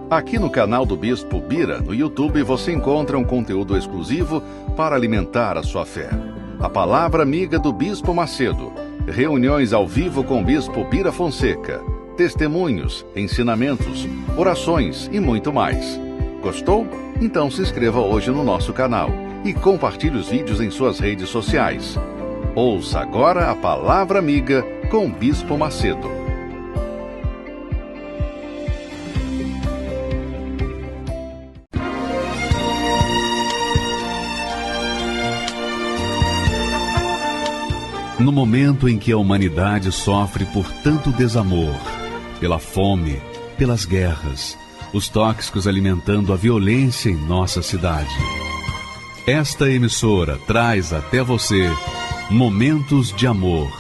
Aqui no canal do Bispo Bira, no YouTube, você encontra um conteúdo exclusivo para alimentar a sua fé. A Palavra Amiga do Bispo Macedo, reuniões ao vivo com o Bispo Bira Fonseca, testemunhos, ensinamentos, orações e muito mais. Gostou? Então se inscreva hoje no nosso canal e compartilhe os vídeos em suas redes sociais. Ouça agora a Palavra Amiga com o Bispo Macedo. No momento em que a humanidade sofre por tanto desamor, pela fome, pelas guerras, os tóxicos alimentando a violência em nossa cidade, esta emissora traz até você momentos de amor,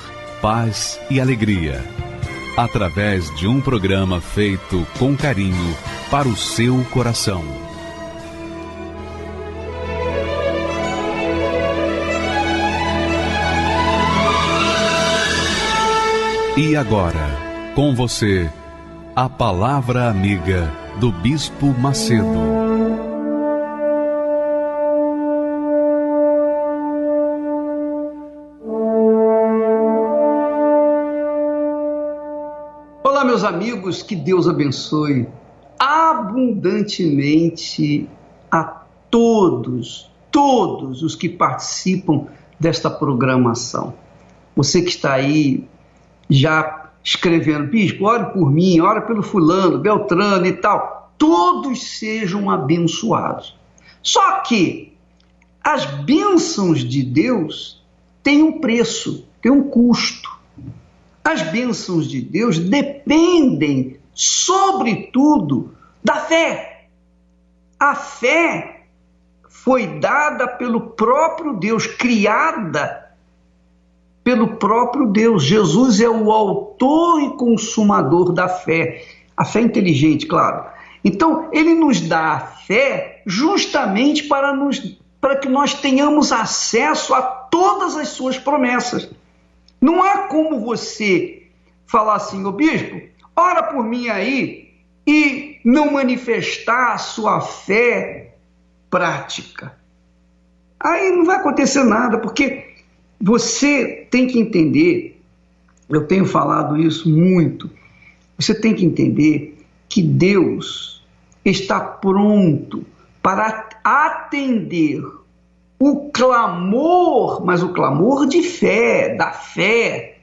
paz e alegria, através de um programa feito com carinho para o seu coração. E agora, com você, a Palavra Amiga do Bispo Macedo. Olá, meus amigos, que Deus abençoe abundantemente a todos os que participam desta programação. Você que está aí já escrevendo, bispo, ore por mim, ore pelo fulano, beltrano e tal, todos sejam abençoados. Só que as bênçãos de Deus têm um preço, têm um custo. As bênçãos de Deus dependem, sobretudo, da fé. A fé foi dada pelo próprio Deus, criada pelo próprio Deus. Jesus é o autor e consumador da fé. A fé inteligente, claro. Então, ele nos dá a fé justamente para que nós tenhamos acesso a todas as suas promessas. Não há como você falar assim, ô bispo, ora por mim aí, e não manifestar a sua fé prática. Aí não vai acontecer nada, porque você tem que entender, eu tenho falado isso muito, você tem que entender que Deus está pronto para atender o clamor, mas o clamor de fé, da fé,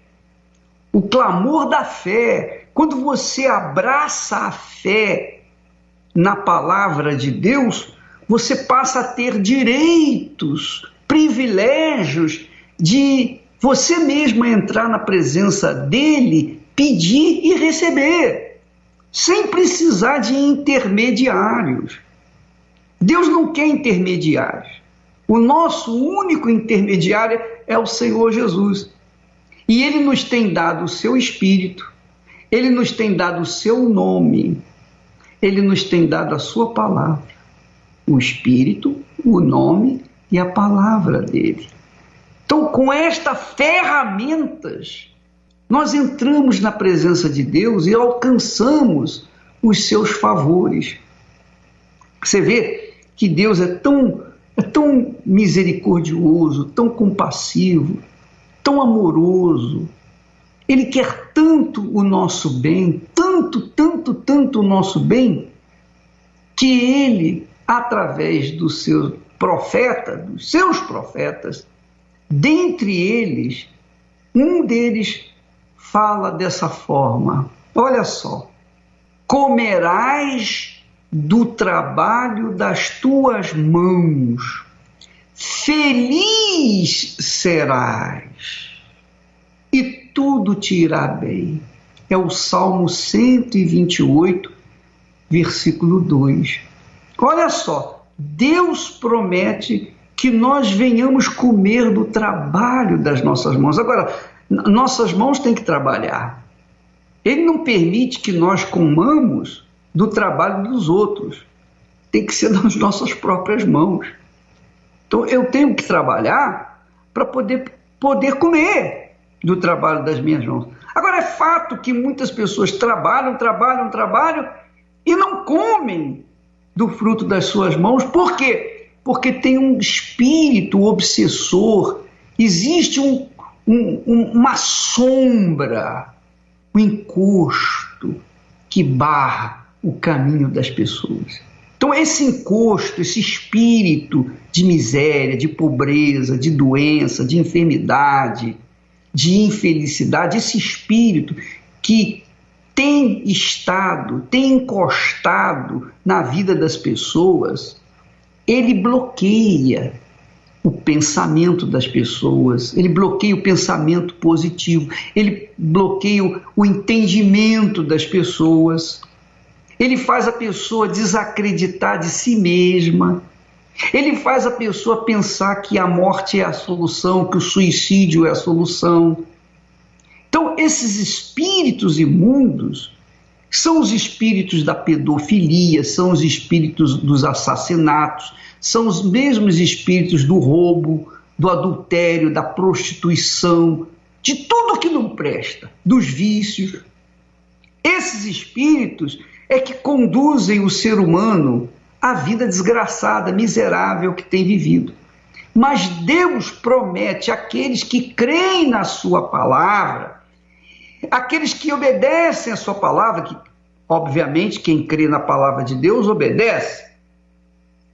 o clamor da fé. Quando você abraça a fé na palavra de Deus, você passa a ter direitos, privilégios, de você mesmo entrar na presença dele, pedir e receber, sem precisar de intermediários. Deus não quer intermediários. O nosso único intermediário é o Senhor Jesus. E ele nos tem dado o seu Espírito, ele nos tem dado o seu nome, ele nos tem dado a sua palavra, o Espírito, o nome e a palavra dele. Então, com estas ferramentas, nós entramos na presença de Deus e alcançamos os seus favores. Você vê que Deus é tão misericordioso, tão compassivo, tão amoroso. Ele quer tanto o nosso bem, tanto o nosso bem, que ele, através dos seus profetas, dentre eles, um deles fala dessa forma, olha só, comerás do trabalho das tuas mãos, feliz serás, e tudo te irá bem. É o Salmo 128, versículo 2. Olha só, Deus promete que nós venhamos comer do trabalho das nossas mãos. Agora, nossas mãos têm que trabalhar. Ele não permite que nós comamos do trabalho dos outros. Tem que ser das nossas próprias mãos. Então, eu tenho que trabalhar para poder comer do trabalho das minhas mãos. Agora, é fato que muitas pessoas trabalham e não comem do fruto das suas mãos. Por quê? Porque tem um espírito obsessor, existe uma sombra, um encosto que barra o caminho das pessoas. Então esse encosto, esse espírito de miséria, de pobreza, de doença, de enfermidade, de infelicidade, esse espírito que tem estado, tem encostado na vida das pessoas, ele bloqueia o pensamento das pessoas, ele bloqueia o pensamento positivo, ele bloqueia o entendimento das pessoas, ele faz a pessoa desacreditar de si mesma, ele faz a pessoa pensar que a morte é a solução, que o suicídio é a solução. Então, esses espíritos imundos são os espíritos da pedofilia, são os espíritos dos assassinatos, são os mesmos espíritos do roubo, do adultério, da prostituição, de tudo que não presta, dos vícios. Esses espíritos é que conduzem o ser humano à vida desgraçada, miserável que tem vivido. Mas Deus promete àqueles que creem na sua palavra, aqueles que obedecem a sua palavra, que obviamente quem crê na palavra de Deus obedece.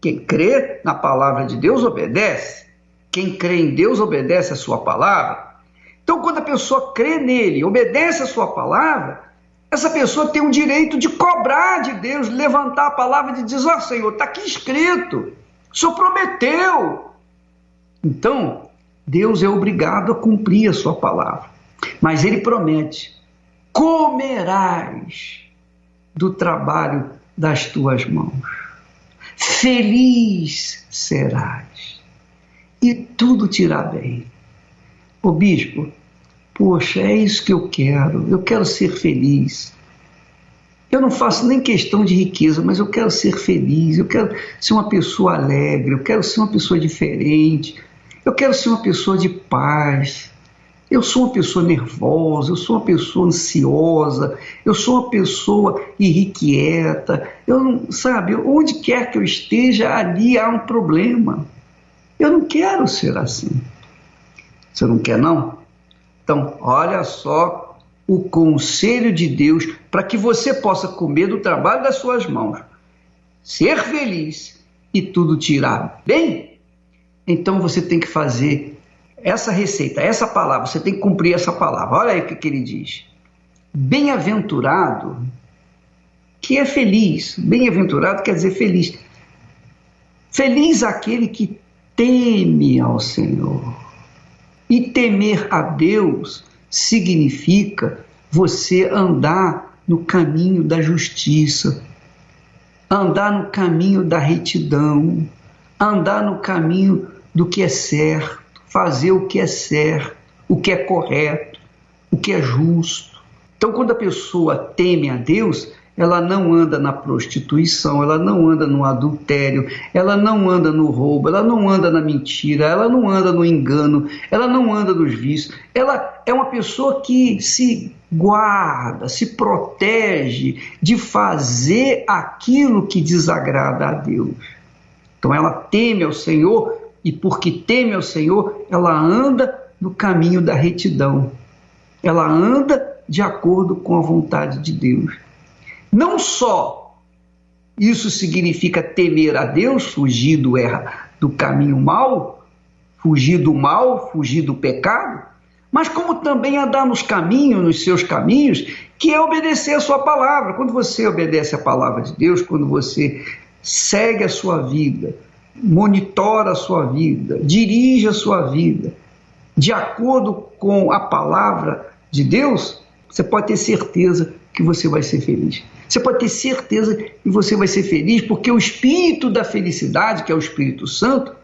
Quem crê na palavra de Deus obedece. Quem crê em Deus obedece a sua palavra. Então, quando a pessoa crê nele, obedece a sua palavra, essa pessoa tem o direito de cobrar de Deus, levantar a palavra e dizer: ó Senhor, está aqui escrito, o Senhor prometeu. Então, Deus é obrigado a cumprir a sua palavra. Mas ele promete: comerás do trabalho das tuas mãos, feliz serás, e tudo te irá bem. Ô bispo, poxa, é isso que eu quero ser feliz. Eu não faço nem questão de riqueza, mas eu quero ser feliz, eu quero ser uma pessoa alegre, eu quero ser uma pessoa diferente, eu quero ser uma pessoa de paz. Eu sou uma pessoa nervosa, eu sou uma pessoa ansiosa, eu sou uma pessoa irrequieta. Eu não, sabe, onde quer que eu esteja, ali há um problema. Eu não quero ser assim. Você não quer, não? Então, olha só o conselho de Deus para que você possa comer do trabalho das suas mãos, ser feliz e tudo te irá bem. Então você tem que fazer essa receita, essa palavra, você tem que cumprir essa palavra. Olha aí o que ele diz: bem-aventurado, que é feliz. Bem-aventurado quer dizer feliz. Feliz aquele que teme ao Senhor. E temer a Deus significa você andar no caminho da justiça, andar no caminho da retidão, andar no caminho do que é certo, fazer o que é certo, o que é correto, o que é justo. Então, quando a pessoa teme a Deus, ela não anda na prostituição, ela não anda no adultério, ela não anda no roubo, ela não anda na mentira, ela não anda no engano, ela não anda nos vícios. Ela é uma pessoa que se guarda, se protege de fazer aquilo que desagrada a Deus. Então ela teme ao Senhor, e porque teme ao Senhor, ela anda no caminho da retidão. Ela anda de acordo com a vontade de Deus. Não só isso significa temer a Deus, fugir do caminho mau, fugir do mal, fugir do pecado, mas como também andar nos caminhos, nos seus caminhos, que é obedecer a sua palavra. Quando você obedece a palavra de Deus, quando você segue a sua vida, monitora a sua vida, dirige a sua vida de acordo com a palavra de Deus, você pode ter certeza que você vai ser feliz. Você pode ter certeza que você vai ser feliz, porque o Espírito da felicidade, que é o Espírito Santo,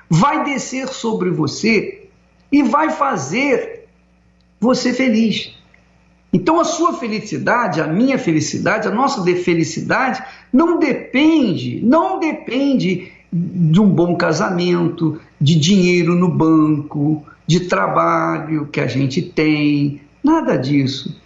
vai descer sobre você e vai fazer você feliz. Então a sua felicidade, a minha felicidade, a nossa felicidade não depende de um bom casamento, de dinheiro no banco, de trabalho que a gente tem, nada disso.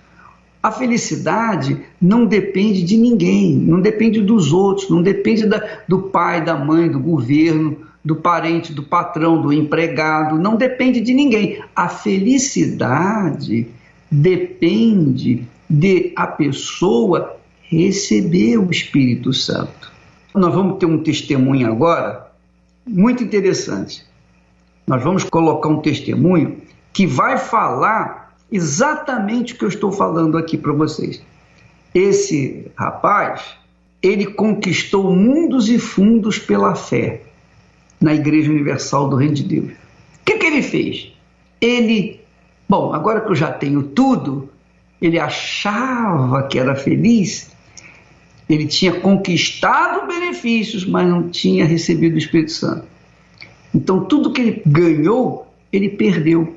A felicidade não depende de ninguém, não depende dos outros, não depende do pai, da mãe, do governo, do parente, do patrão, do empregado, não depende de ninguém. A felicidade depende de a pessoa receber o Espírito Santo. Nós vamos ter um testemunho agora muito interessante. Nós vamos colocar um testemunho que vai falar exatamente o que eu estou falando aqui para vocês. Esse rapaz, ele conquistou mundos e fundos pela fé na Igreja Universal do Reino de Deus. O que ele fez? Bom, agora que eu já tenho tudo, ele achava que era feliz, ele tinha conquistado benefícios, mas não tinha recebido o Espírito Santo. Então, tudo que ele ganhou, ele perdeu.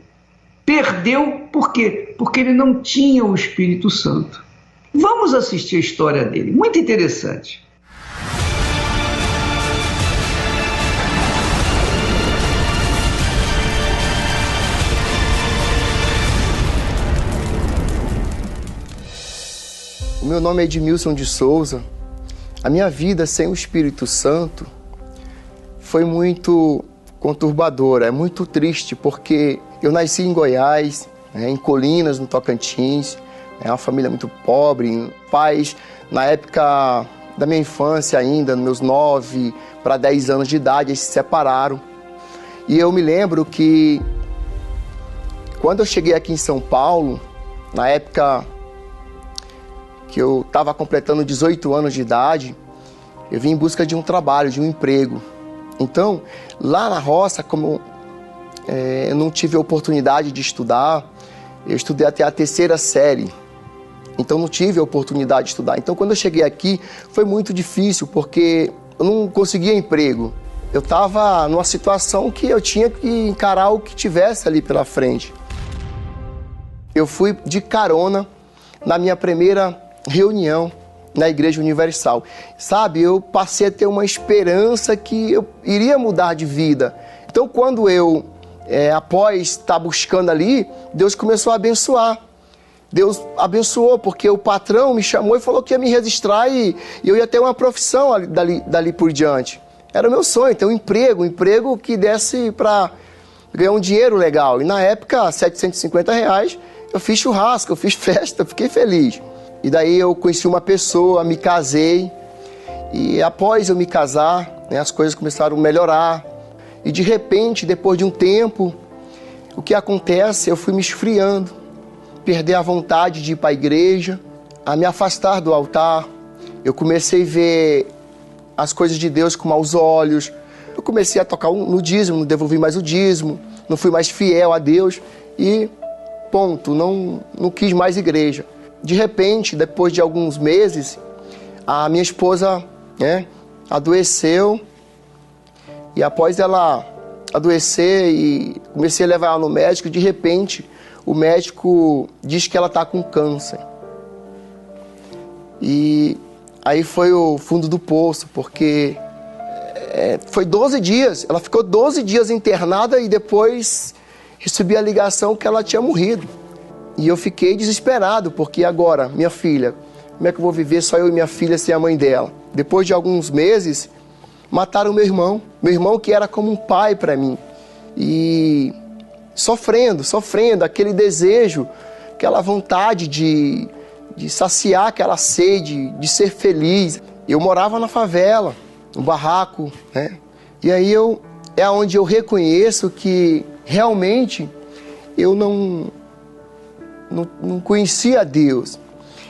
Perdeu por quê? Porque ele não tinha o Espírito Santo. Vamos assistir a história dele, muito interessante. O meu nome é Edmilson de Souza. A minha vida sem o Espírito Santo foi muito conturbadora, é muito triste, porque eu nasci em Goiás, em Colinas, no Tocantins, é uma família muito pobre, pais, na época da minha infância ainda, nos meus 9 para 10 anos de idade, eles se separaram. E eu me lembro que quando eu cheguei aqui em São Paulo, na época que eu estava completando 18 anos de idade, eu vim em busca de um trabalho, de um emprego. Então, lá na roça, como eu não tive a oportunidade de estudar, eu estudei até a 3ª série, então não tive a oportunidade de estudar. Então, quando eu cheguei aqui, foi muito difícil, porque eu não conseguia emprego. Eu estava numa situação que eu tinha que encarar o que tivesse ali pela frente. Eu fui de carona na minha primeira reunião na Igreja Universal. Sabe, eu passei a ter uma esperança que eu iria mudar de vida. Então, quando eu, após estar buscando ali, Deus começou a abençoar. Deus abençoou, porque o patrão me chamou e falou que ia me registrar e eu ia ter uma profissão dali por diante. Era o meu sonho, ter um emprego que desse para ganhar um dinheiro legal. E na época, R$750, eu fiz churrasco, eu fiz festa, fiquei feliz. E daí eu conheci uma pessoa, me casei, e após eu me casar, as coisas começaram a melhorar. E de repente, depois de um tempo, o que acontece? Eu fui me esfriando, perder a vontade de ir para a igreja, a me afastar do altar. Eu comecei a ver as coisas de Deus com maus olhos. Eu comecei a tocar no dízimo, não devolvi mais o dízimo, não fui mais fiel a Deus e ponto, não quis mais igreja. De repente, depois de alguns meses, a minha esposa adoeceu. E após ela adoecer e comecei a levar ela no médico, de repente, o médico diz que ela está com câncer. E aí foi o fundo do poço, porque foi 12 dias. Ela ficou 12 dias internada e depois recebi a ligação que ela tinha morrido. E eu fiquei desesperado, porque agora, minha filha, como é que eu vou viver só eu e minha filha sem a mãe dela? Depois de alguns meses, mataram meu irmão que era como um pai para mim. E sofrendo, aquele desejo, aquela vontade de saciar aquela sede, de ser feliz. Eu morava na favela, no barraco, E aí é onde eu reconheço que realmente eu não conhecia Deus.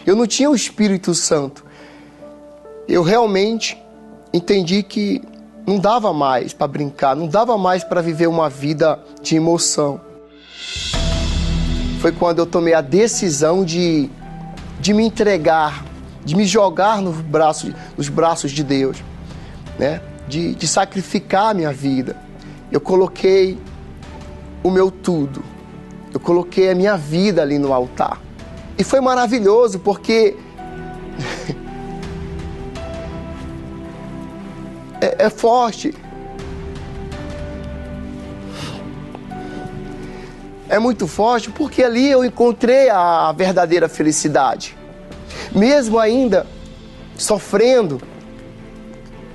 Eu não tinha o Espírito Santo. Eu realmente entendi que não dava mais para brincar, não dava mais para viver uma vida de emoção. Foi quando eu tomei a decisão de me entregar, de me jogar nos braços de Deus, de sacrificar a minha vida. Eu coloquei o meu tudo. Eu coloquei a minha vida ali no altar. E foi maravilhoso, porque é forte. é muito forte porque ali eu encontrei a verdadeira felicidade. Mesmo ainda sofrendo,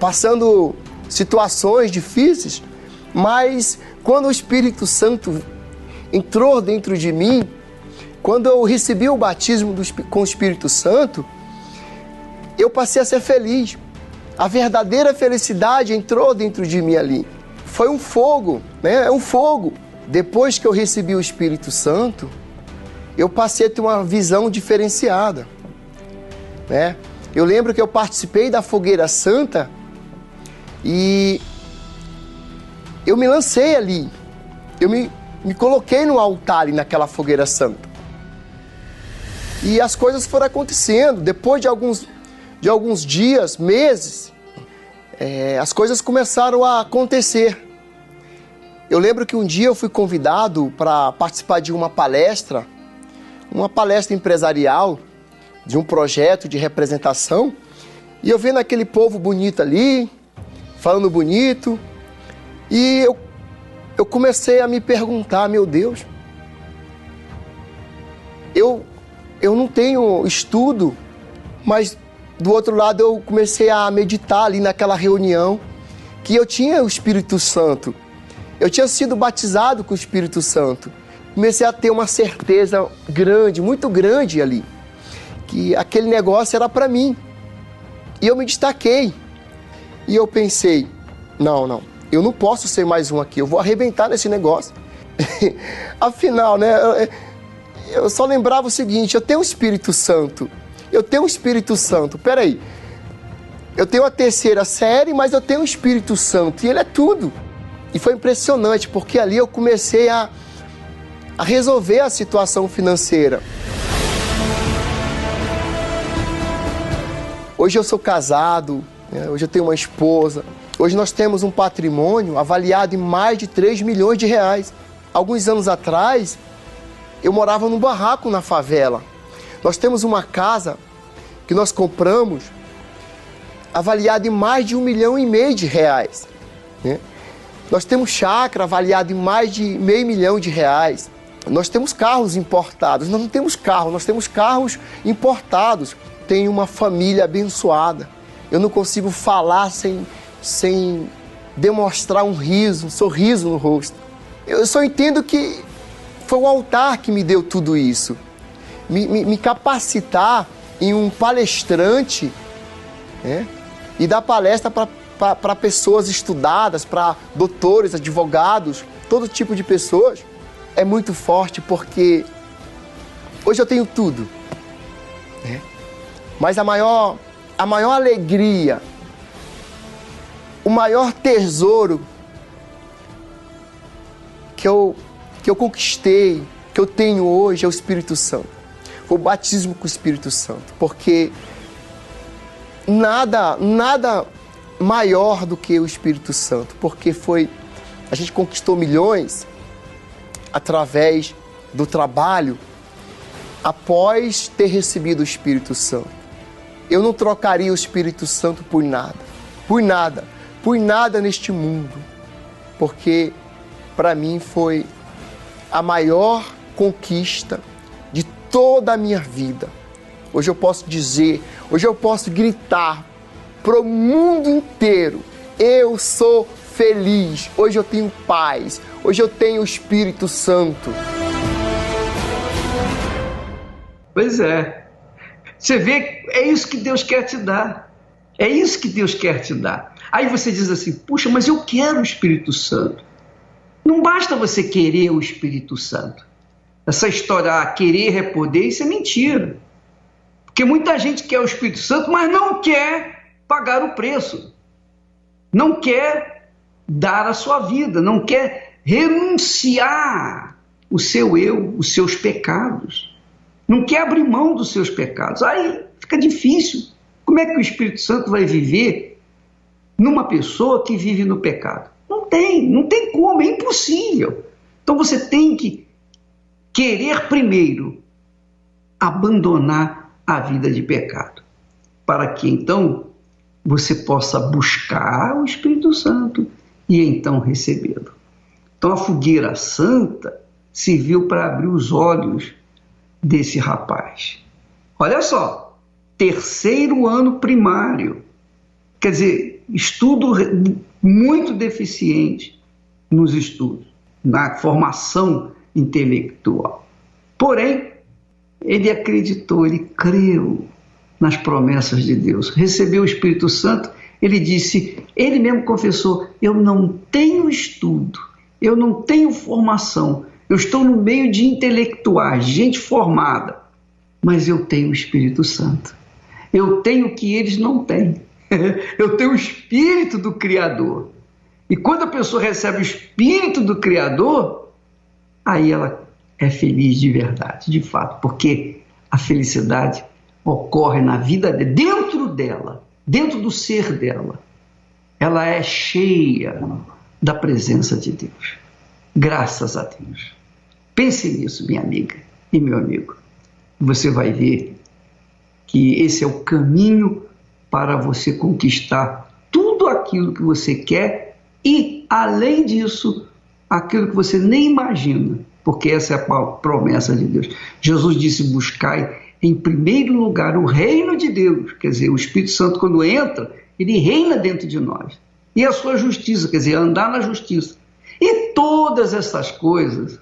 passando situações difíceis, mas quando o Espírito Santo entrou dentro de mim, quando eu recebi o batismo com o Espírito Santo, eu passei a ser feliz. A verdadeira felicidade entrou dentro de mim ali. Foi um fogo, né? É um fogo. Depois que eu recebi o Espírito Santo, eu passei a ter uma visão diferenciada, né? Eu lembro que eu participei da Fogueira Santa e eu me lancei ali. Eu me coloquei no altar ali naquela Fogueira Santa. E as coisas foram acontecendo. Depois de alguns dias, meses, as coisas começaram a acontecer. Eu lembro que um dia eu fui convidado para participar de uma palestra empresarial, de um projeto de representação, e eu vendo aquele povo bonito ali, falando bonito, e eu comecei a me perguntar, meu Deus, eu não tenho estudo, mas do outro lado eu comecei a meditar ali naquela reunião, que eu tinha o Espírito Santo, eu tinha sido batizado com o Espírito Santo, comecei a ter uma certeza grande, muito grande ali, que aquele negócio era para mim. E eu me destaquei. E eu pensei, não, eu não posso ser mais um aqui, eu vou arrebentar nesse negócio. Afinal, né, eu só lembrava o seguinte, eu tenho o Espírito Santo, peraí, eu tenho a terceira série, mas eu tenho o Espírito Santo, e ele é tudo. E foi impressionante, porque ali eu comecei a resolver a situação financeira. Hoje eu sou casado, né? Hoje eu tenho uma esposa. Hoje nós temos um patrimônio avaliado em mais de 3 milhões de reais. Alguns anos atrás, eu morava num barraco na favela. Nós temos uma casa que nós compramos avaliada em mais de 1,5 milhão de reais, né? Nós temos chácara avaliada em mais de R$500 mil. Nós temos carros importados. Nós não temos carro, nós temos carros importados. Tenho uma família abençoada. Eu não consigo falar sem demonstrar um sorriso no rosto. Eu só entendo que foi o altar que me deu tudo isso. Me capacitar em um palestrante, né? E dar palestra para pessoas estudadas, para doutores, advogados, todo tipo de pessoas, é muito forte, porque hoje eu tenho tudo, né? Mas a maior alegria, o maior tesouro que eu conquistei, que eu tenho hoje é o Espírito Santo. Foi o batismo com o Espírito Santo, porque nada maior do que o Espírito Santo, porque a gente conquistou milhões através do trabalho após ter recebido o Espírito Santo. Eu não trocaria o Espírito Santo por nada neste mundo, porque para mim foi a maior conquista de toda a minha vida. Hoje eu posso gritar para o mundo inteiro, eu sou feliz, hoje eu tenho paz, hoje eu tenho o Espírito Santo. Pois é. Você vê, é isso que Deus quer te dar. É isso que Deus quer te dar. Aí você diz assim, puxa, mas eu quero o Espírito Santo. Não basta você querer o Espírito Santo. Essa história, querer é poder, isso é mentira. Porque muita gente quer o Espírito Santo, mas não quer pagar o preço. Não quer dar a sua vida, não quer renunciar o seu eu, os seus pecados. Não quer abrir mão dos seus pecados. Aí fica difícil. Como é que o Espírito Santo vai viver numa pessoa que vive no pecado? Não tem como, é impossível. Então você tem que querer primeiro abandonar a vida de pecado, para que então você possa buscar o Espírito Santo e então recebê-lo. Então a fogueira santa serviu para abrir os olhos desse rapaz. Olha só, 3º ano primário, quer dizer, estudo muito deficiente nos estudos, na formação intelectual. Porém, ele acreditou, ele creu nas promessas de Deus, recebeu o Espírito Santo. Ele disse, ele mesmo confessou, eu não tenho estudo, eu não tenho formação, eu estou no meio de intelectuais, gente formada, mas eu tenho o Espírito Santo. Eu tenho o que eles não têm. Eu tenho o Espírito do Criador. E quando a pessoa recebe o Espírito do Criador, aí ela é feliz de verdade, de fato, porque a felicidade ocorre na vida dela, dentro do ser dela. Ela é cheia da presença de Deus. Graças a Deus. Pense nisso, minha amiga e meu amigo. Você vai ver que esse é o caminho para você conquistar tudo aquilo que você quer e, além disso, aquilo que você nem imagina, porque essa é a promessa de Deus. Jesus disse, buscai em primeiro lugar o reino de Deus, quer dizer, o Espírito Santo quando entra, ele reina dentro de nós, e a sua justiça, quer dizer, andar na justiça, e todas essas coisas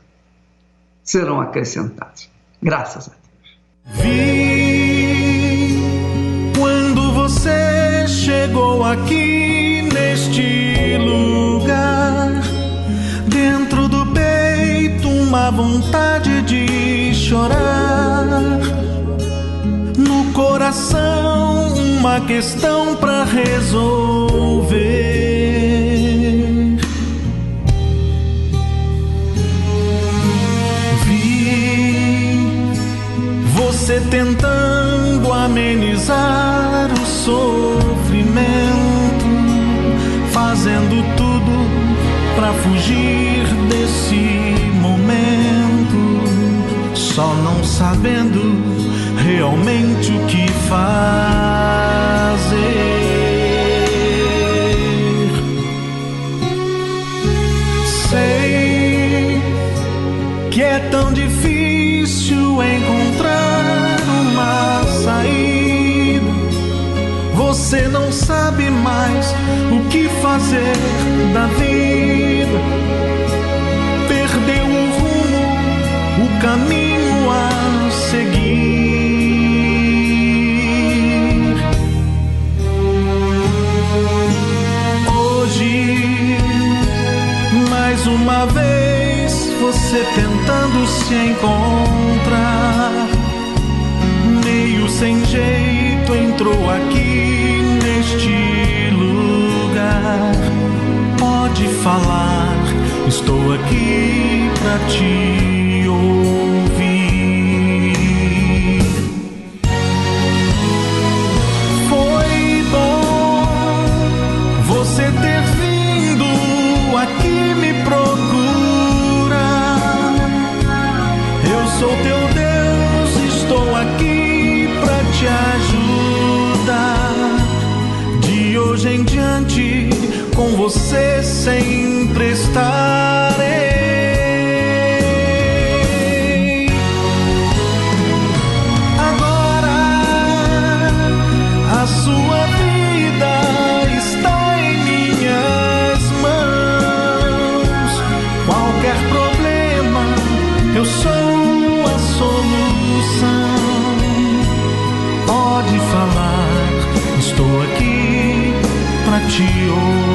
serão acrescentadas, graças a Deus. Vi quando você chegou aqui neste lugar, dentro do peito uma vontade de chorar, no coração uma questão pra resolver. Vi você tentando amenizar o sofrimento, fazendo tudo pra fugir desse momento, só não sabendo realmente o que fazer. Sei que é tão difícil encontrar uma saída, você não sabe mais o que fazer da vida, perdeu o rumo, o caminho a seguir. Hoje, mais uma vez, você tentando se encontrar, meio sem jeito entrou aqui neste lugar. Pode falar, estou aqui pra te ouvir. Foi bom você ter vindo aqui me procurar. Eu sou teu Deus, estou aqui pra te ajudar. De hoje em diante, com você sempre estarei. Agora a sua vida está em minhas mãos. Qualquer problema, eu sou a solução. Pode falar, estou aqui pra te ouvir.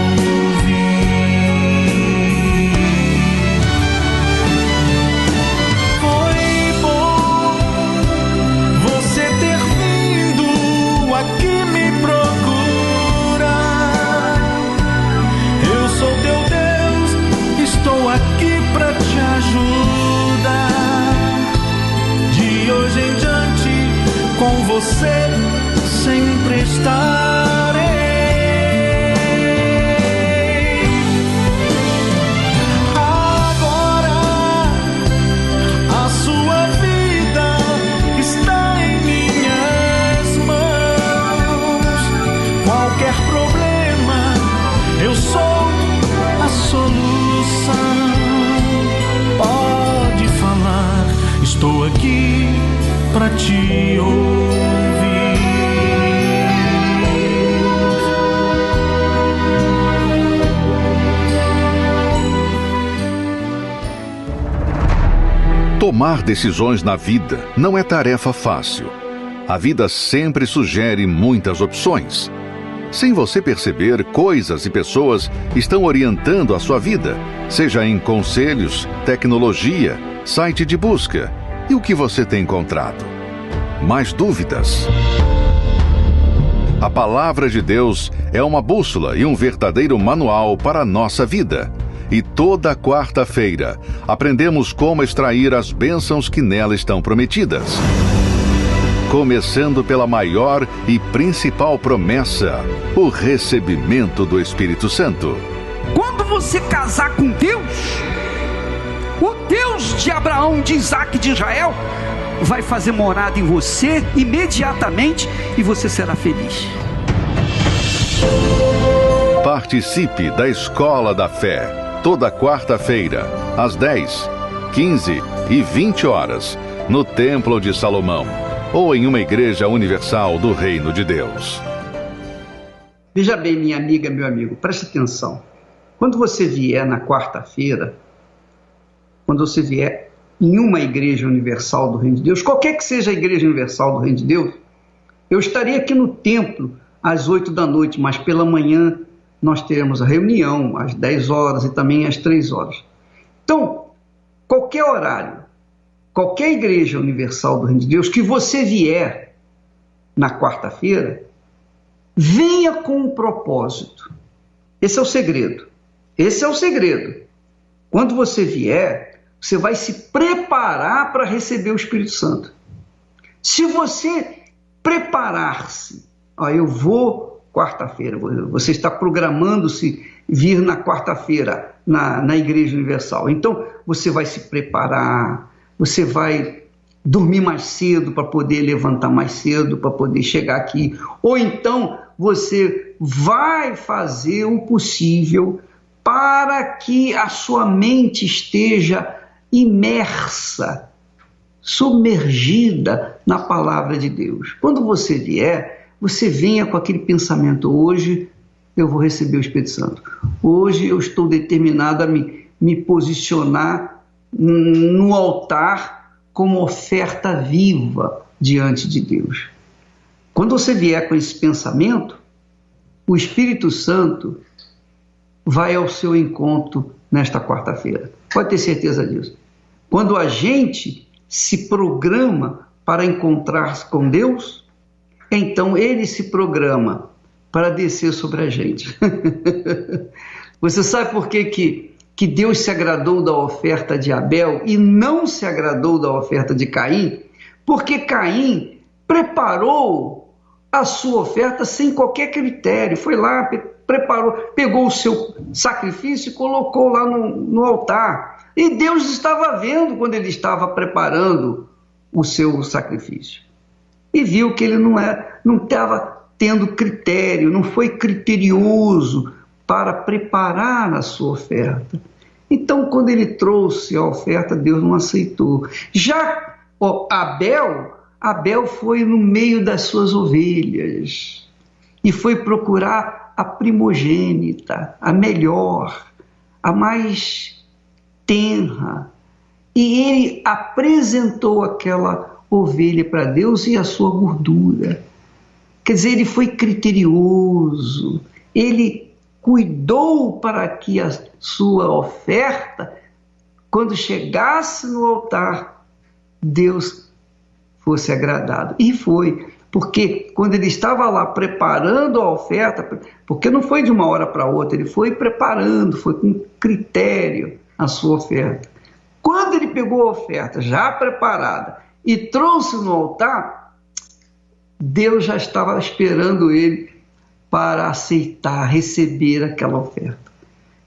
Foi bom você ter vindo aqui me procurar. Eu sou teu Deus, estou aqui pra te ajudar. De hoje em diante, com você sempre estarei. Eu sou a solução. Pode aqui pra te ouvir. Tomar decisões na vida não é tarefa fácil. A vida sempre sugere muitas opções. Sem você perceber, coisas e pessoas estão orientando a sua vida, seja em conselhos, tecnologia, site de busca. E o que você tem encontrado? Mais dúvidas? A Palavra de Deus é uma bússola e um verdadeiro manual para a nossa vida. E toda quarta-feira aprendemos como extrair as bênçãos que nela estão prometidas. Começando pela maior e principal promessa, o recebimento do Espírito Santo. Quando você casar com Deus, o Deus de Abraão, de Isaac e de Israel, vai fazer morada em você imediatamente e você será feliz. Participe da Escola da Fé. Toda quarta-feira, às 10, 15 e 20 horas, no Templo de Salomão, ou em uma igreja universal do Reino de Deus. Veja bem, minha amiga, meu amigo, preste atenção. Quando você vier na quarta-feira, quando você vier em uma igreja universal do Reino de Deus, qualquer que seja a igreja universal do Reino de Deus, eu estarei aqui no templo às 8 da noite, mas pela manhã nós teremos a reunião às 10 horas e também às 3 horas. Então, qualquer horário, qualquer igreja universal do Reino de Deus que você vier na quarta-feira, venha com um propósito. Esse é o segredo. Esse é o segredo. Quando você vier, você vai se preparar para receber o Espírito Santo. Se você preparar-se, eu vou quarta-feira, você está programando-se vir na quarta-feira na Igreja Universal. Então, você vai se preparar, você vai dormir mais cedo para poder levantar mais cedo, para poder chegar aqui. Ou então, você vai fazer o possível para que a sua mente esteja imersa, submergida na Palavra de Deus. Quando você vier, você venha com aquele pensamento: hoje eu vou receber o Espírito Santo. Hoje eu estou determinado a me posicionar no altar como oferta viva diante de Deus. Quando você vier com esse pensamento, o Espírito Santo vai ao seu encontro nesta quarta-feira. Pode ter certeza disso. Quando a gente se programa para encontrar-se com Deus, então Ele se programa para descer sobre a gente. Você sabe por que Deus se agradou da oferta de Abel e não se agradou da oferta de Caim? Porque Caim preparou a sua oferta sem qualquer critério. Foi lá, preparou, pegou o seu sacrifício e colocou lá no altar. E Deus estava vendo quando ele estava preparando o seu sacrifício. E viu que ele não estava tendo critério, não foi criterioso para preparar a sua oferta. Então, quando ele trouxe a oferta, Deus não aceitou. Já Abel foi no meio das suas ovelhas e foi procurar a primogênita, a melhor, a mais tenra. E ele apresentou aquela ovelha para Deus e a sua gordura. Quer dizer, ele foi criterioso, ele cuidou para que a sua oferta, quando chegasse no altar, Deus fosse agradado. E foi, porque quando ele estava lá preparando a oferta, porque não foi de uma hora para outra, ele foi preparando, foi com critério a sua oferta. Quando ele pegou a oferta já preparada e trouxe no altar, Deus já estava esperando ele para aceitar, receber aquela oferta.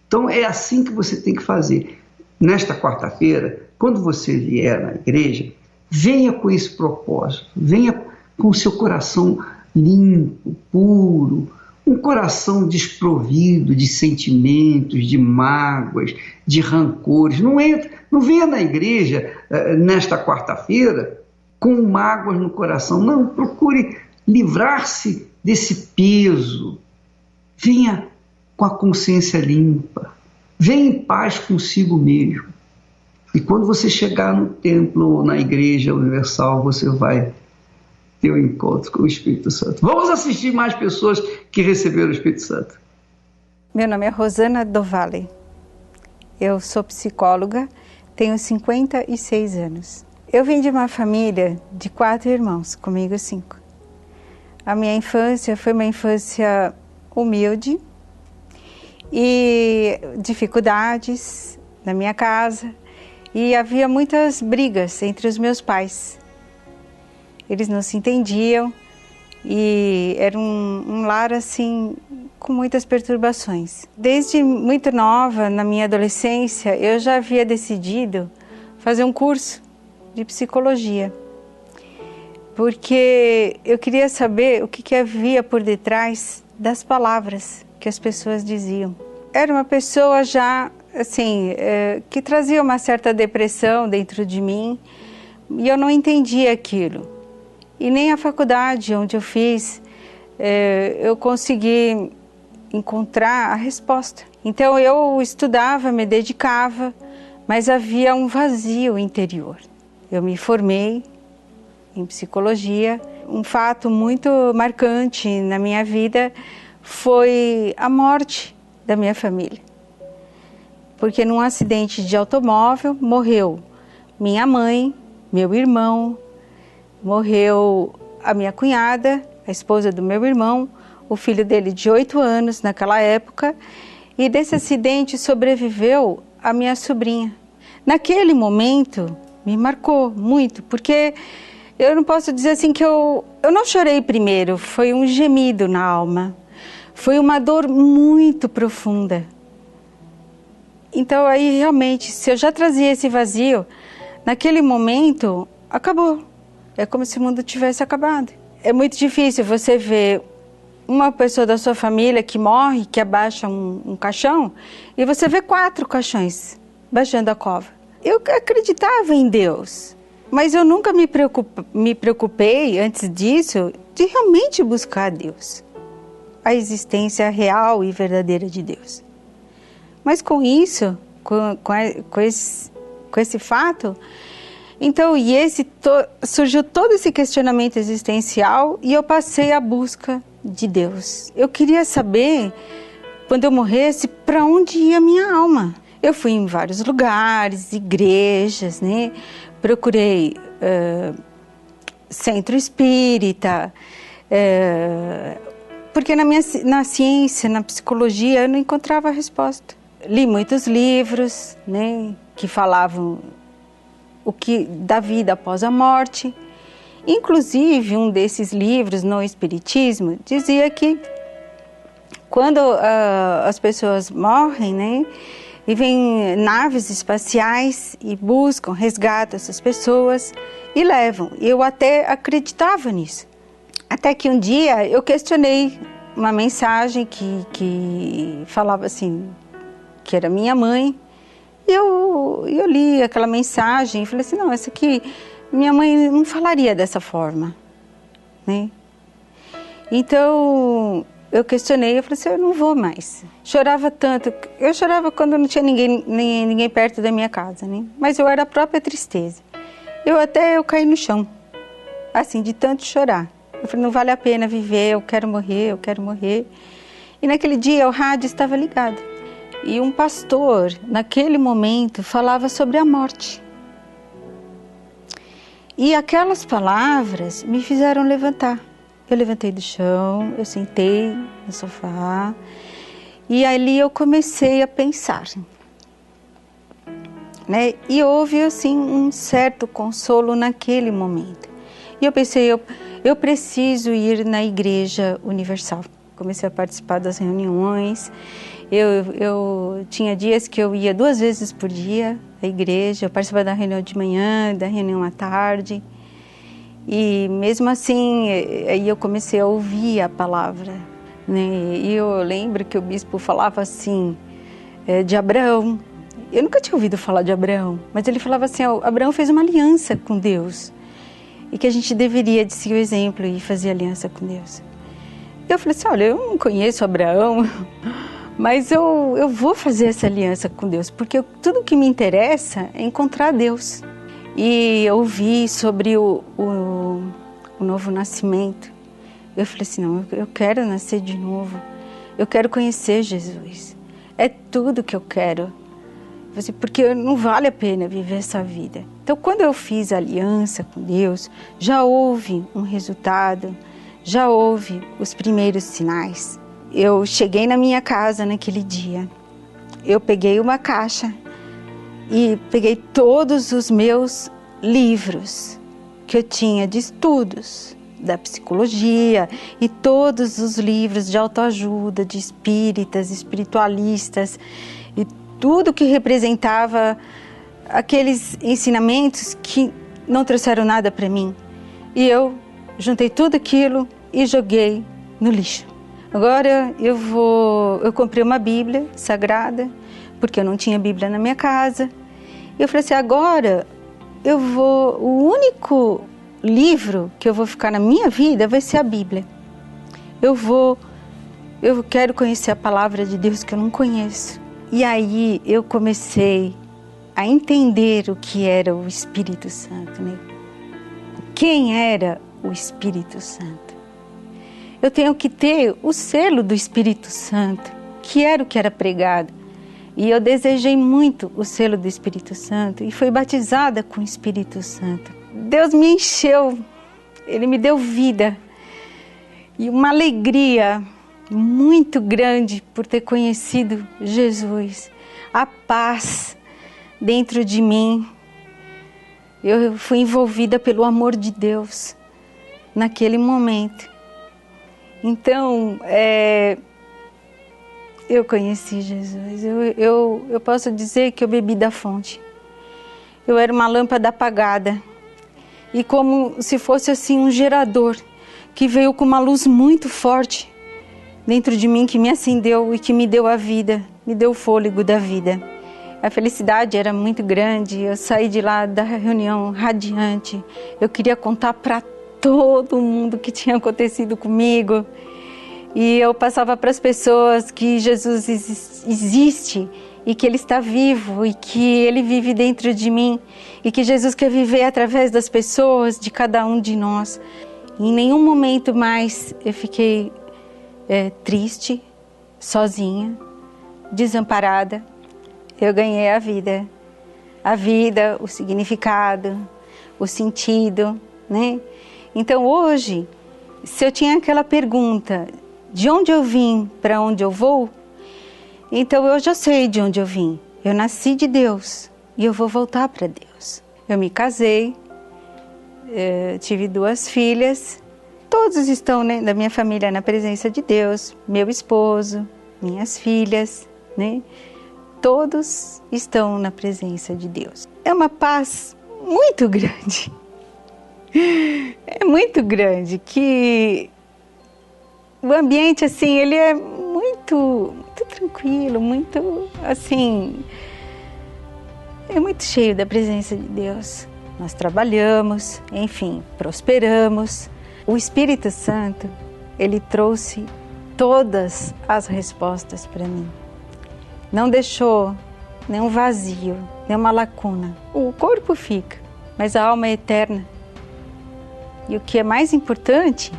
Então é assim que você tem que fazer. Nesta quarta-feira, quando você vier na igreja, venha com esse propósito, venha com o seu coração limpo, puro, um coração desprovido de sentimentos, de mágoas, de rancores. Não venha na igreja nesta quarta-feira com mágoas no coração. Não, procure livrar-se desse peso. Venha com a consciência limpa. Venha em paz consigo mesmo. E quando você chegar no templo ou na igreja universal, você vai ter um encontro com o Espírito Santo. Vamos assistir mais pessoas que receberam o Espírito Santo. Meu nome é Rosana Dovalle. Eu sou psicóloga, tenho 56 anos. Eu vim de uma família de 4 irmãos, comigo 5. A minha infância foi uma infância humilde e dificuldades na minha casa. E havia muitas brigas entre os meus pais. Eles não se entendiam e era um lar assim com muitas perturbações. Desde muito nova, na minha adolescência, eu já havia decidido fazer um curso de psicologia, porque eu queria saber o que havia por detrás das palavras que as pessoas diziam. Era uma pessoa já assim, que trazia uma certa depressão dentro de mim e eu não entendia aquilo. E nem a faculdade onde eu fiz, eu consegui encontrar a resposta. Então eu estudava, me dedicava, mas havia um vazio interior. Eu me formei em psicologia. Um fato muito marcante na minha vida foi a morte da minha família. Porque num acidente de automóvel morreu minha mãe, meu irmão, morreu a minha cunhada, a esposa do meu irmão, o filho dele de 8 anos naquela época, e desse acidente sobreviveu a minha sobrinha. Naquele momento me marcou muito, porque eu não posso dizer assim que eu não chorei primeiro, foi um gemido na alma, foi uma dor muito profunda. Então aí realmente, se eu já trazia esse vazio, naquele momento acabou. É como se o mundo tivesse acabado. É muito difícil você ver uma pessoa da sua família que morre, que abaixa um caixão, e você vê 4 caixões baixando a cova. Eu acreditava em Deus, mas eu nunca me preocupei antes disso de realmente buscar Deus, a existência real e verdadeira de Deus. Mas com isso, com esse fato, então, surgiu todo esse questionamento existencial e eu passei à busca de Deus. Eu queria saber, quando eu morresse, para onde ia a minha alma. Eu fui em vários lugares, igrejas, né? Procurei centro espírita, porque na ciência, na psicologia, eu não encontrava a resposta. Li muitos livros, né, que falavam da vida após a morte. Inclusive, um desses livros, no Espiritismo, dizia que quando as pessoas morrem, né, e vêm naves espaciais e buscam, resgatam essas pessoas e levam. Eu até acreditava nisso. Até que um dia eu questionei uma mensagem que falava assim, que era minha mãe, e eu li aquela mensagem e falei assim, não, essa aqui, minha mãe não falaria dessa forma, né? Então, eu questionei, eu falei assim, eu não vou mais. Chorava tanto, eu chorava quando não tinha ninguém perto da minha casa, né? Mas eu era a própria tristeza. Eu caí no chão, assim, de tanto chorar. Eu falei, não vale a pena viver, eu quero morrer, eu quero morrer. E naquele dia o rádio estava ligado. E um pastor, naquele momento, falava sobre a morte. E aquelas palavras me fizeram levantar. Eu levantei do chão, eu sentei no sofá e ali eu comecei a pensar, né? E houve assim um certo consolo naquele momento. E eu pensei, eu preciso ir na Igreja Universal. Comecei a participar das reuniões. Eu tinha dias que eu ia 2 vezes por dia à igreja. Eu participava da reunião de manhã, da reunião à tarde. E mesmo assim, aí eu comecei a ouvir a palavra. né? E eu lembro que o bispo falava assim, de Abraão. Eu nunca tinha ouvido falar de Abraão, mas ele falava assim, Abraão fez uma aliança com Deus e que a gente deveria de seguir o exemplo e fazer aliança com Deus. Eu falei assim, olha, eu não conheço Abraão, mas eu vou fazer essa aliança com Deus, porque tudo que me interessa é encontrar Deus. E eu ouvi sobre o novo nascimento. Eu falei assim, não, eu quero nascer de novo, eu quero conhecer Jesus, é tudo que eu quero. Porque não vale a pena viver essa vida. Então, quando eu fiz aliança com Deus, já houve um resultado, já houve os primeiros sinais. Eu cheguei na minha casa naquele dia, eu peguei uma caixa e peguei todos os meus livros que eu tinha de estudos, da psicologia e todos os livros de autoajuda, de espíritas, espiritualistas e tudo que representava aqueles ensinamentos que não trouxeram nada para mim. E eu juntei tudo aquilo e joguei no lixo. Agora eu comprei uma Bíblia sagrada, porque eu não tinha Bíblia na minha casa. E eu falei assim, agora o único livro que eu vou ficar na minha vida vai ser a Bíblia. Eu quero conhecer a palavra de Deus que eu não conheço. E aí eu comecei a entender o que era o Espírito Santo, né? Quem era o Espírito Santo? Eu tenho que ter o selo do Espírito Santo, que era o que era pregado. E eu desejei muito o selo do Espírito Santo e fui batizada com o Espírito Santo. Deus me encheu, Ele me deu vida e uma alegria muito grande por ter conhecido Jesus, a paz dentro de mim. Eu fui envolvida pelo amor de Deus naquele momento. Então, eu conheci Jesus. Eu posso dizer que eu bebi da fonte. Eu era uma lâmpada apagada e como se fosse assim um gerador que veio com uma luz muito forte dentro de mim, que me acendeu e que me deu a vida, me deu o fôlego da vida. A felicidade era muito grande, eu saí de lá da reunião radiante. Eu queria contar para todo mundo o que tinha acontecido comigo. E eu passava para as pessoas que Jesus existe e que Ele está vivo e que Ele vive dentro de mim e que Jesus quer viver através das pessoas, de cada um de nós. Em nenhum momento mais eu fiquei triste, sozinha, desamparada. Eu ganhei a vida, o significado, o sentido, né? Então hoje, se eu tinha aquela pergunta, de onde eu vim, para onde eu vou? Então eu já sei de onde eu vim. Eu nasci de Deus e eu vou voltar para Deus. Eu me casei, tive 2 filhas. Todos estão, né, da minha família na presença de Deus, meu esposo, minhas filhas, né? Todos estão na presença de Deus. É uma paz muito grande, é muito grande, que o ambiente, assim, ele é muito tranquilo, muito, assim, é muito cheio da presença de Deus. Nós trabalhamos, enfim, prosperamos. O Espírito Santo, Ele trouxe todas as respostas para mim. Não deixou nenhum vazio, nenhuma lacuna. O corpo fica, mas a alma é eterna. E o que é mais importante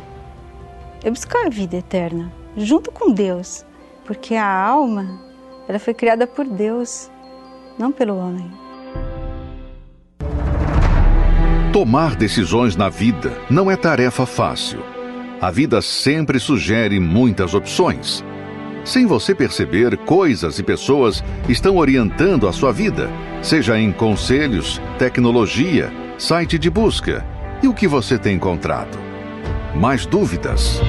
é buscar a vida eterna, junto com Deus. Porque a alma, ela foi criada por Deus, não pelo homem. Tomar decisões na vida não é tarefa fácil. A vida sempre sugere muitas opções. Sem você perceber, coisas e pessoas estão orientando a sua vida, seja em conselhos, tecnologia, site de busca. E o que você tem encontrado? Mais dúvidas?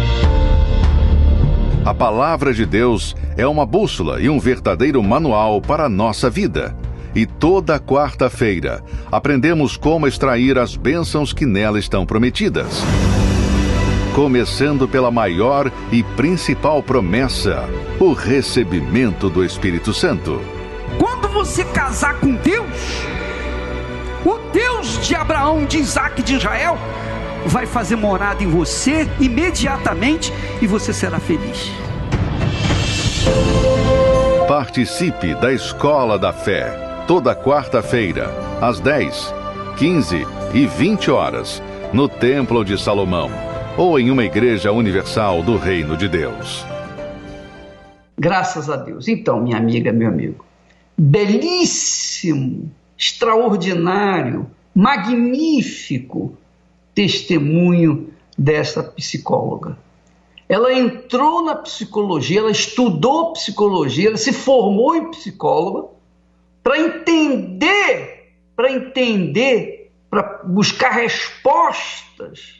A palavra de Deus é uma bússola e um verdadeiro manual para a nossa vida. E toda quarta-feira aprendemos como extrair as bênçãos que nela estão prometidas. começando pela maior e principal promessa, o recebimento do Espírito Santo. Quando você casar com Deus, o Deus de Abraão, de Isaac e de Israel, vai fazer morada em você imediatamente e você será feliz. Participe da Escola da Fé, toda quarta-feira, às 10, 15 e 20 horas, no Templo de Salomão, ou em uma igreja universal do Reino de Deus. Graças a Deus. Então, minha amiga, meu amigo, belíssimo, extraordinário, magnífico testemunho dessa psicóloga. Ela entrou na psicologia, ela estudou psicologia, ela se formou em psicóloga para entender, para buscar respostas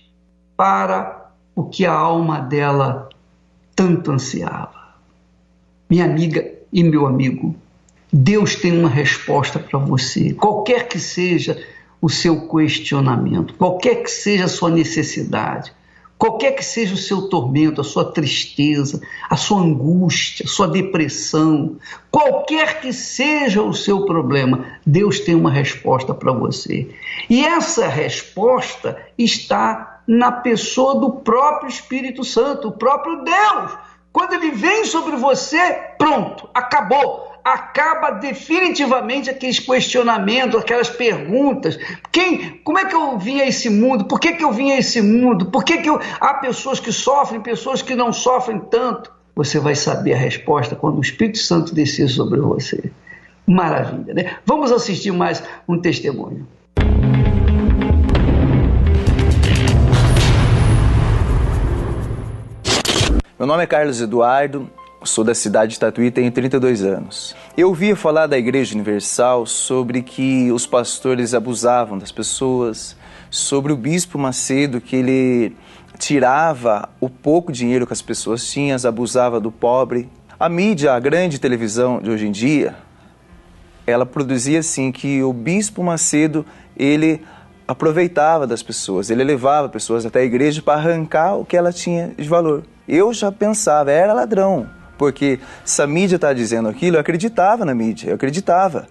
para o que a alma dela tanto ansiava. Minha amiga e meu amigo, Deus tem uma resposta para você, qualquer que seja o seu questionamento, qualquer que seja a sua necessidade, qualquer que seja o seu tormento, a sua tristeza, a sua angústia, a sua depressão, qualquer que seja o seu problema, Deus tem uma resposta para você. E essa resposta está na pessoa do próprio Espírito Santo, o próprio Deus. Quando ele vem sobre você, pronto, acabou. Acaba definitivamente aqueles questionamentos, aquelas perguntas. Como é que eu vim a esse mundo? Por que eu vim a esse mundo? Por que há pessoas que sofrem, pessoas que não sofrem tanto? Você vai saber a resposta quando o Espírito Santo descer sobre você. Maravilha, né? Vamos assistir mais um testemunho. Meu nome é Carlos Eduardo. Sou da cidade de Tatuí e tenho 32 anos. Eu ouvia falar da Igreja Universal sobre que os pastores abusavam das pessoas, sobre o Bispo Macedo, que ele tirava o pouco dinheiro que as pessoas tinham, abusava do pobre. A mídia, a grande televisão de hoje em dia, ela produzia assim que o Bispo Macedo, ele aproveitava das pessoas, ele levava pessoas até a igreja para arrancar o que ela tinha de valor. Eu já pensava, era ladrão. Porque se a mídia está dizendo aquilo, eu acreditava na mídia, eu acreditava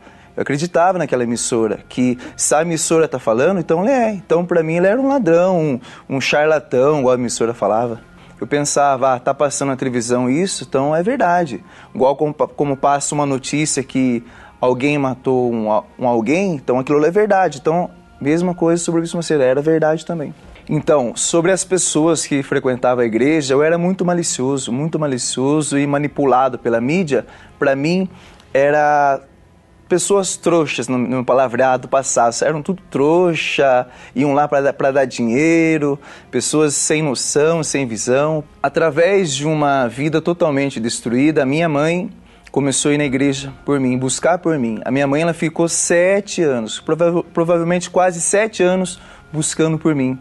naquela emissora, que se a emissora está falando, então ele é. Então para mim ele era um ladrão, um charlatão, igual a emissora falava. Eu pensava, tá passando na televisão isso, então é verdade. Igual como passa uma notícia que alguém matou um alguém, então aquilo é verdade. Então, mesma coisa sobre o Bispo Macedo, era verdade também. Então, sobre as pessoas que frequentavam a igreja, eu era muito malicioso e manipulado pela mídia. Para mim, era pessoas trouxas no palavreado passado, eram tudo trouxa, iam lá para dar dinheiro, pessoas sem noção, sem visão. Através de uma vida totalmente destruída, a minha mãe começou a ir na igreja por mim, buscar por mim. A minha mãe ela ficou 7 anos, provavelmente quase 7 anos buscando por mim.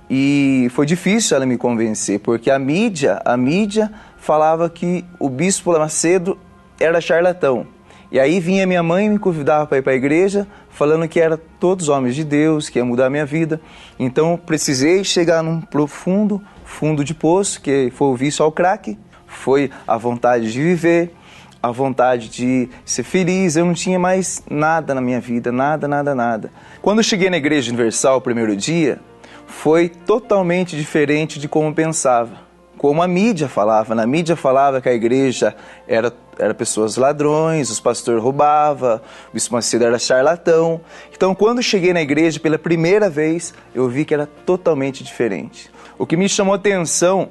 E foi difícil ela me convencer, porque a mídia falava que o Bispo Macedo era charlatão. E aí vinha minha mãe e me convidava para ir para a igreja, falando que era todos homens de Deus, que ia mudar a minha vida. Então precisei chegar num profundo fundo de poço, que foi o vício ao crack, foi a vontade de viver, a vontade de ser feliz. Eu não tinha mais nada na minha vida, nada. Quando eu cheguei na Igreja Universal o primeiro dia, foi totalmente diferente de como pensava. Como a mídia falava. Na mídia falava que a igreja era pessoas ladrões, os pastores roubavam, o Bispo Macedo era charlatão. Então, quando cheguei na igreja pela primeira vez, eu vi que era totalmente diferente. O que me chamou a atenção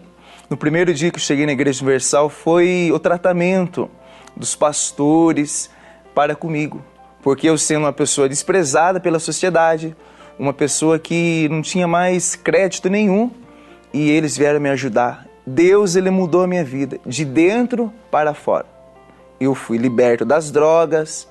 no primeiro dia que eu cheguei na Igreja Universal foi o tratamento dos pastores para comigo. Porque eu, sendo uma pessoa desprezada pela sociedade, uma pessoa que não tinha mais crédito nenhum, e eles vieram me ajudar. Deus, ele mudou a minha vida, de dentro para fora. Eu fui liberto das drogas,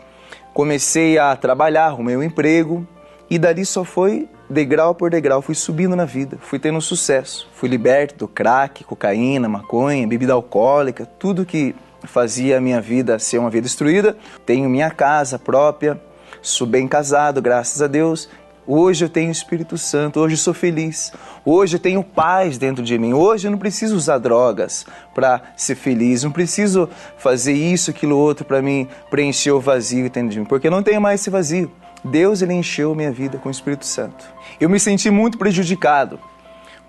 comecei a trabalhar, arrumei um emprego, e dali só foi degrau por degrau, fui subindo na vida, fui tendo sucesso. Fui liberto do crack, cocaína, maconha, bebida alcoólica, tudo que fazia a minha vida ser uma vida destruída. Tenho minha casa própria, sou bem casado, graças a Deus. Hoje eu tenho o Espírito Santo, hoje eu sou feliz, hoje eu tenho paz dentro de mim, hoje eu não preciso usar drogas para ser feliz, não preciso fazer isso, aquilo, outro para mim preencher o vazio dentro de mim, porque eu não tenho mais esse vazio. Deus, Ele encheu minha vida com o Espírito Santo. Eu me senti muito prejudicado,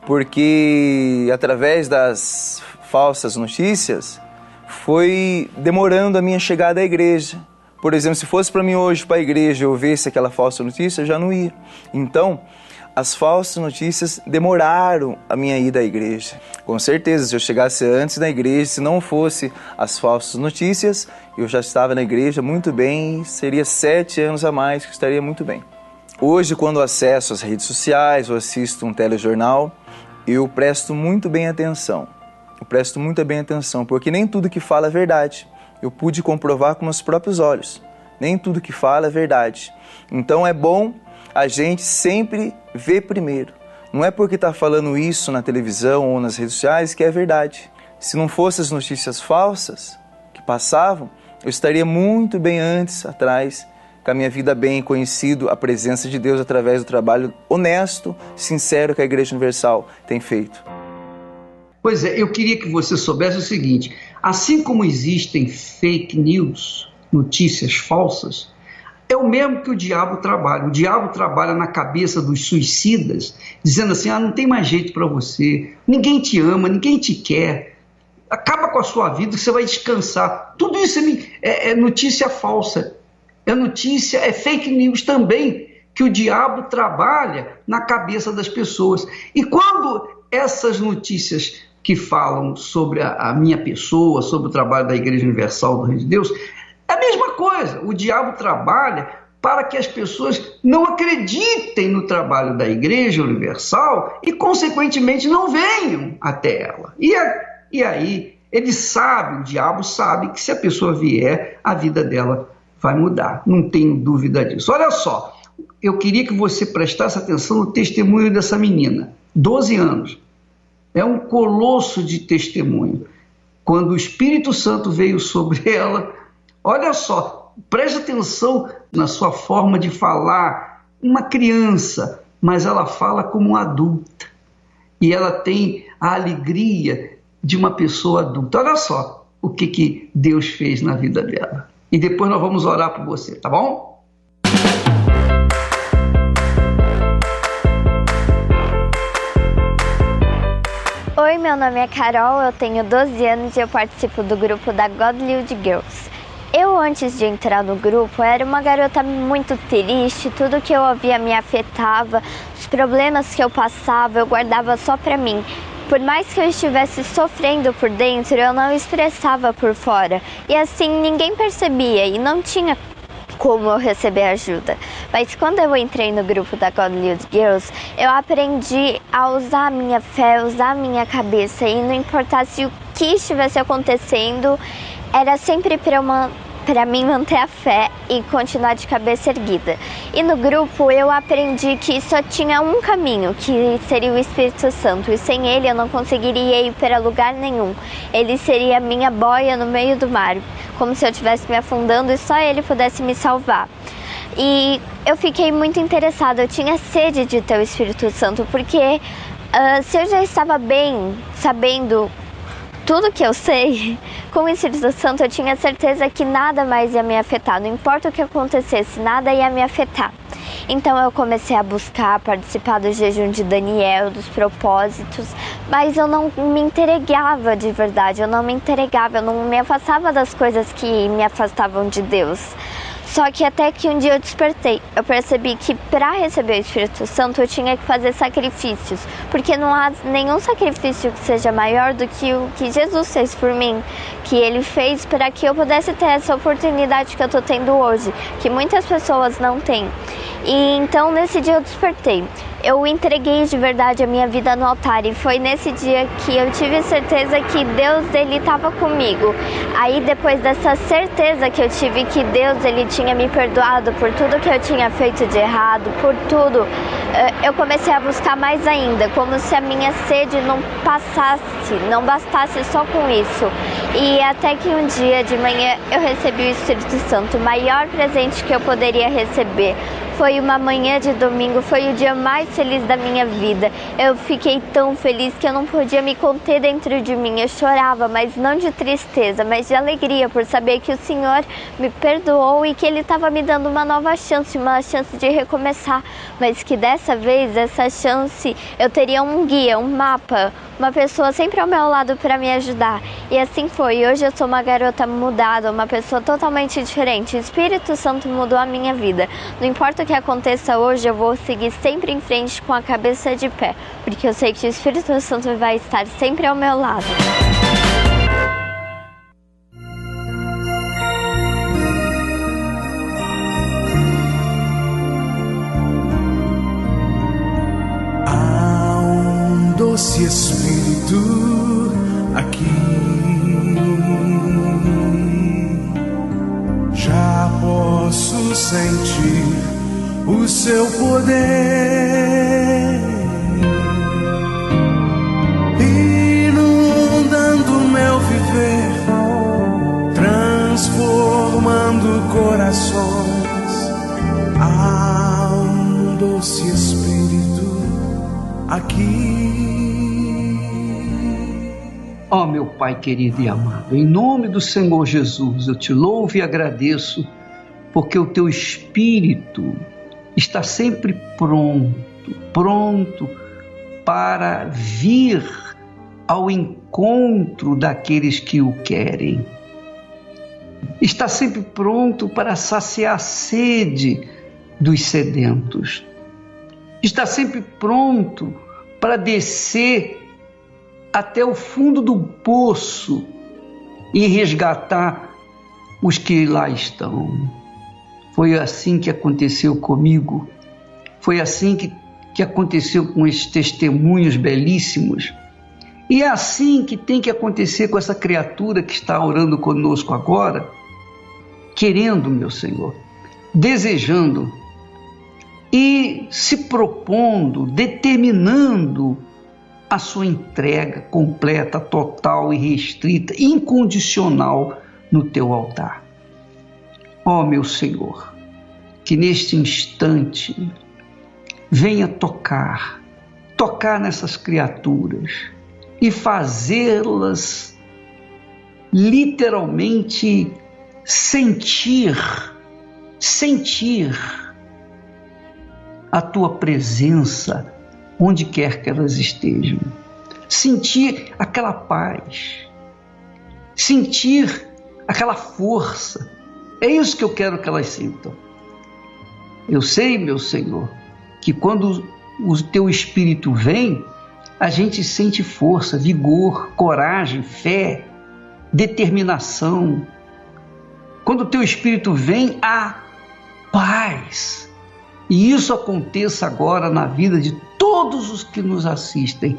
porque através das falsas notícias foi demorando a minha chegada à igreja. Por exemplo, se fosse para mim hoje para a igreja eu visse aquela falsa notícia, eu já não ia. Então, as falsas notícias demoraram a minha ida à igreja. Com certeza, se eu chegasse antes na igreja, se não fosse as falsas notícias, eu já estava na igreja muito bem, seria 7 anos a mais que estaria muito bem. Hoje, quando acesso as redes sociais ou assisto um telejornal, eu presto muito bem atenção. Porque nem tudo que fala é verdade. Eu pude comprovar com meus próprios olhos. Nem tudo que fala é verdade. Então é bom a gente sempre ver primeiro. Não é porque está falando isso na televisão ou nas redes sociais que é verdade. Se não fossem as notícias falsas que passavam, eu estaria muito bem antes, atrás, com a minha vida bem, conhecido a presença de Deus através do trabalho honesto, sincero que a Igreja Universal tem feito. Pois é, eu queria que você soubesse o seguinte: assim como existem fake news, notícias falsas, é o mesmo que o diabo trabalha. O diabo trabalha na cabeça dos suicidas, dizendo assim: não tem mais jeito para você, ninguém te ama, ninguém te quer, acaba com a sua vida que você vai descansar. Tudo isso é notícia falsa, é fake news também, que o diabo trabalha na cabeça das pessoas. E quando essas notícias que falam sobre a minha pessoa, sobre o trabalho da Igreja Universal do Reino de Deus, é a mesma coisa. O diabo trabalha para que as pessoas não acreditem no trabalho da Igreja Universal e, consequentemente, não venham até ela. E aí, ele sabe, o diabo sabe que se a pessoa vier, a vida dela vai mudar. Não tenho dúvida disso. Olha só, eu queria que você prestasse atenção no testemunho dessa menina, 12 anos. É um colosso de testemunho. Quando o Espírito Santo veio sobre ela, olha só, preste atenção na sua forma de falar. Uma criança, mas ela fala como uma adulta. E ela tem a alegria de uma pessoa adulta. Olha só o que Deus fez na vida dela. E depois nós vamos orar por você, tá bom? Oi, meu nome é Carol, eu tenho 12 anos e eu participo do grupo da Godly Girls. Eu, antes de entrar no grupo, era uma garota muito triste, tudo que eu ouvia me afetava, os problemas que eu passava eu guardava só pra mim. Por mais que eu estivesse sofrendo por dentro, eu não expressava por fora. E assim, ninguém percebia e não tinha como eu receber ajuda. Mas quando eu entrei no grupo da Godly Girls, eu aprendi a usar a minha fé, usar a minha cabeça, e não importasse o que estivesse acontecendo, era sempre para mim manter a fé e continuar de cabeça erguida. E no grupo eu aprendi que só tinha um caminho, que seria o Espírito Santo, e sem ele eu não conseguiria ir para lugar nenhum. Ele seria a minha boia no meio do mar, como se eu estivesse me afundando e só ele pudesse me salvar. E eu fiquei muito interessada, eu tinha sede de ter o Espírito Santo, porque se eu já estava bem, sabendo tudo que eu sei, com o Espírito Santo eu tinha certeza que nada mais ia me afetar. Não importa o que acontecesse, nada ia me afetar. Então eu comecei a buscar, participar do jejum de Daniel, dos propósitos, mas eu não me entregava de verdade, eu não me afastava das coisas que me afastavam de Deus. Só que até que um dia eu despertei, eu percebi que para receber o Espírito Santo eu tinha que fazer sacrifícios, porque não há nenhum sacrifício que seja maior do que o que Jesus fez por mim, que Ele fez para que eu pudesse ter essa oportunidade que eu estou tendo hoje, que muitas pessoas não têm. E então nesse dia eu despertei, eu entreguei de verdade a minha vida no altar, e foi nesse dia que eu tive certeza que Deus, Ele estava comigo. Aí depois dessa certeza que eu tive que Deus, Ele tinha me perdoado por tudo que eu tinha feito de errado, por tudo, eu comecei a buscar mais ainda, como se a minha sede não bastasse só com isso. E até que um dia de manhã eu recebi o Espírito Santo, o maior presente que eu poderia receber. Foi uma manhã de domingo, foi o dia mais feliz da minha vida. Eu fiquei tão feliz que eu não podia me conter dentro de mim. Eu chorava, mas não de tristeza, mas de alegria por saber que o Senhor me perdoou e que Ele estava me dando uma nova chance, uma chance de recomeçar. Mas que dessa vez, essa chance, eu teria um guia, um mapa, uma pessoa sempre ao meu lado para me ajudar. E assim foi. Hoje eu sou uma garota mudada, uma pessoa totalmente diferente. O Espírito Santo mudou a minha vida. Não importa o que aconteça hoje, eu vou seguir sempre em frente com a cabeça de pé, porque eu sei que o Espírito Santo vai estar sempre ao meu lado. Há um doce Espírito aqui. Já posso sentir o seu poder, inundando meu viver, transformando corações. Há um doce Espírito aqui. Ó meu Pai querido e amado, em nome do Senhor Jesus, eu te louvo e agradeço, porque o teu Espírito está sempre pronto para vir ao encontro daqueles que o querem. Está sempre pronto para saciar a sede dos sedentos. Está sempre pronto para descer até o fundo do poço e resgatar os que lá estão. Foi assim que aconteceu comigo, foi assim que aconteceu com esses testemunhos belíssimos, e é assim que tem que acontecer com essa criatura que está orando conosco agora, querendo, meu Senhor, desejando e se propondo, determinando a sua entrega completa, total e restrita, incondicional no teu altar. Ó meu Senhor, que neste instante venha tocar nessas criaturas e fazê-las literalmente sentir a tua presença onde quer que elas estejam. Sentir aquela paz, sentir aquela força. É isso que eu quero que elas sintam. Eu sei, meu Senhor, que quando o teu Espírito vem, a gente sente força, vigor, coragem, fé, determinação. Quando o teu Espírito vem, há paz. E isso aconteça agora na vida de todos os que nos assistem,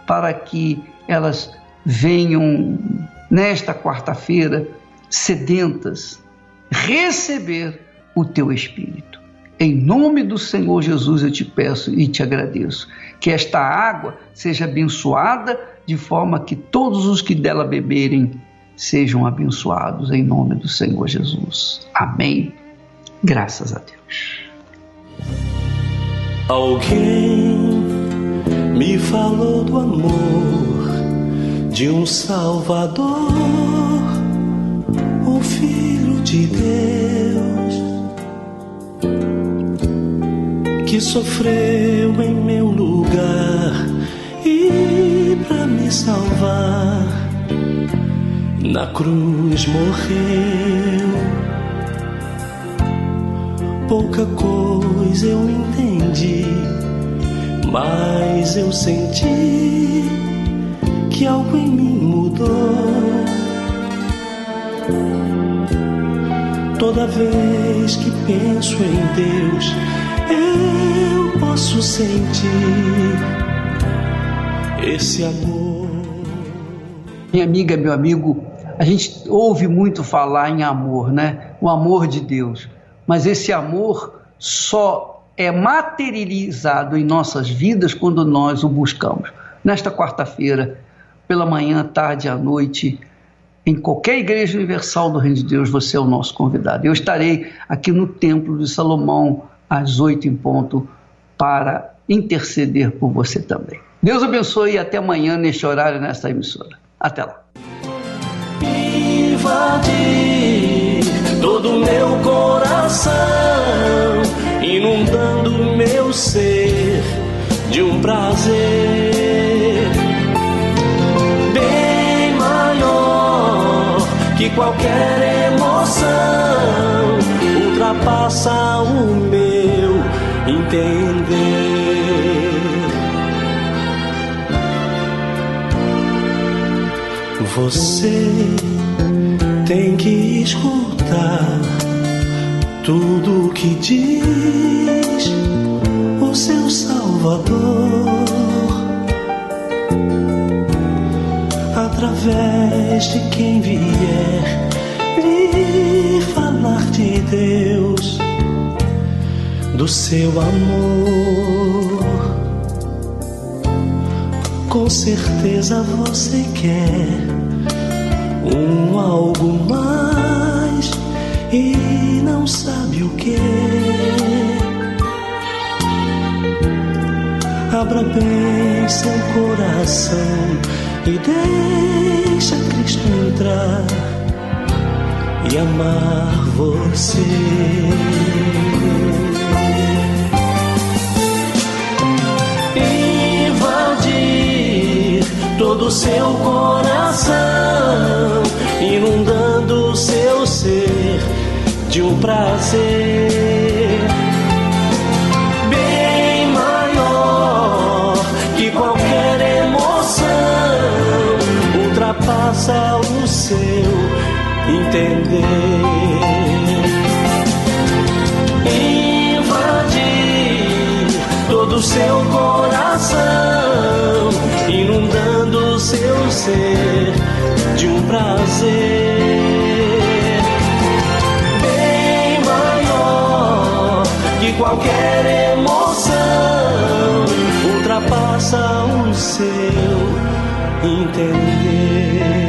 para que elas venham nesta quarta-feira sedentas, receber o teu Espírito. Em nome do Senhor Jesus eu te peço e te agradeço, que esta água seja abençoada de forma que todos os que dela beberem sejam abençoados, em nome do Senhor Jesus. Amém. Graças a Deus. Alguém me falou do amor de um Salvador, o Filho de Deus, que sofreu em meu lugar e pra me salvar na cruz morreu. Pouca coisa eu entendi, mas eu senti que algo em mim mudou. Toda vez que penso em Deus, eu posso sentir esse amor. Minha amiga, meu amigo, a gente ouve muito falar em amor, né? O amor de Deus. Mas esse amor só é materializado em nossas vidas quando nós o buscamos. Nesta quarta-feira, pela manhã, tarde e à noite, em qualquer igreja universal do Reino de Deus, você é o nosso convidado. Eu estarei aqui no Templo de Salomão às 8 em ponto para interceder por você também. Deus abençoe e até amanhã neste horário, nesta emissora. Até lá. Invadir todo o meu coração, inundando meu ser de um prazer bem maior que qualquer emoção, ultrapassa o meu entender. Você tem que escutar tudo o que diz o seu Salvador, através de quem vier lhe falar de Deus, do seu amor. Com certeza você quer algo mais e não sabe o que. Abra bem seu coração e deixa Cristo entrar e amar você. Invadir todo o seu coração, inundando seu ser de um prazer bem maior que qualquer emoção, ultrapassa o seu entender. Invadir todo o seu coração, inundando seu ser de um prazer bem maior que qualquer emoção, ultrapassa o seu entender.